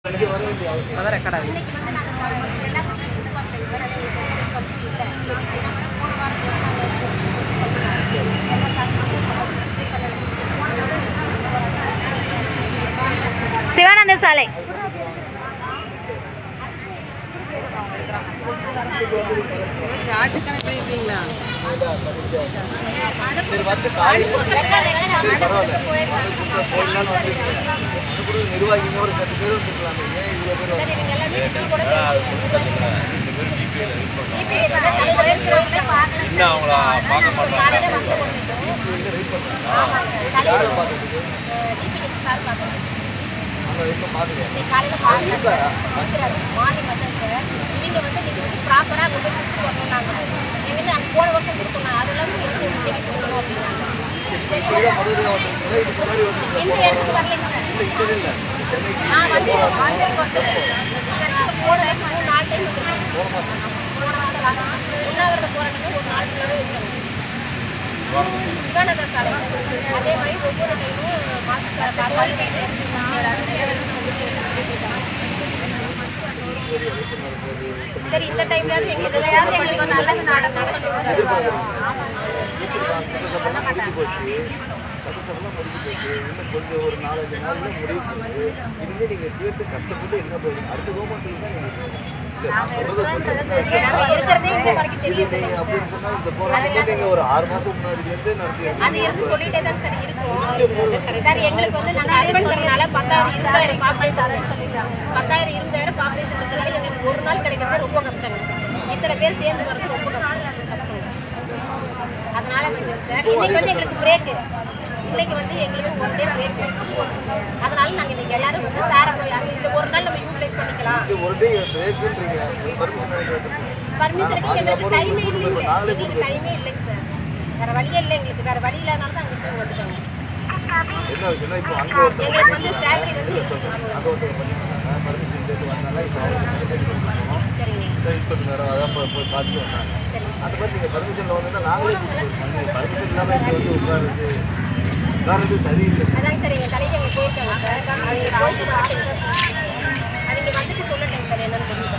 அதான் ரெக்கார்ட் ஆகுது. சிவானந்த சாலை சார்ஜ் கனெக்ட் பண்ணிருக்கீங்களா? நிர்வாகிங்க ஒரு 10 பேர் வந்துருக்கலாம். இன்னும் அவங்கள பார்க்க மாட்டாங்க. அதே மாதிரி ஒவ்வொரு சரி இந்த டைம்லாவது எங்களுக்கு நல்லது நடக்கும். சட்டசபைலாம் முடிஞ்சு போச்சு. இன்னும் கொஞ்சம் ஒரு 4-5 நாளில் முடிவு பண்ணுது. இனிமேல் நீங்கள் கேட்டு கஷ்டப்பட்டு என்ன போயிருங்க அடுத்த கவர்மெண்ட்டில் தான் நீங்கள் இல்லை நான் சொல்கிறத இது நீங்கள் அப்படின்னு சொன்னால் இந்த போராட்டத்தை நீங்கள் ஒரு 6 மாதம் முன்னாடிலேருந்து நடத்தி சொல்லிட்டே தான் சார் இருக்கும் சார். எங்களுக்கு வந்து நாங்கள் அர்பன் தரனால 10,000-20,000 பாப்புலேஷன் சொல்லியிருக்காங்க. 10,000-20,000 பாப்புலேஷன் இருக்கிறனால எங்களுக்கு ஒரு நாள் கிடைக்கிறது ரொம்ப கஷ்டம். இத்தனை பேர் சேர்ந்து வர்றது ரொம்ப கஷ்டம். அதனால சார் இன்னைக்கு வந்து எங்களுக்கு பிரேக்கு. இன்னைக்கு வந்து எங்களுக்கு ஒன் டே பிரேக். அதனால நாங்கள் இன்னைக்கு எல்லாரும் வந்து சாரை போய் இந்த ஒரு நாள் நம்ம யூட்டிலைஸ் பண்ணிக்கலாம். இந்த ஒரு டே பிரேக்குன்றீங்க. பர்மிஷனுக்கு எங்களுக்கு டைமே இல்லைங்க. எங்களுக்கு டைமே இல்லைங்க சார். வேறு வழியே இல்லை எங்களுக்கு. வேறு வழி இல்லாதனால தான் அங்கே போய் வந்துட்டாங்க. என்ன விஷயம்னா இப்போ அங்கே எங்களுக்கு வந்து சேலரி வந்து அங்கே பண்ணிட்டாங்க. பர்மிஷன் கேட்டு வந்தாலும் இப்போ சரிங்க இன்ஸ்பெக்டர் அதான் போய் பார்த்துட்டு வந்தாங்க. அந்த மாதிரி நீங்கள் பர்மிஷனில் வந்துன்னா நாங்களே பர்மிஷன் இல்லாமல் இங்கே வந்து உட்காருது சரியில்லை. அதாங்க சார் எங்கள் தலைவர் எங்கள் போயிருக்காங்க சார். அவங்க வந்துட்டு சொல்லட்டேங்க சார் என்னன்னு சொல்லிட்டு.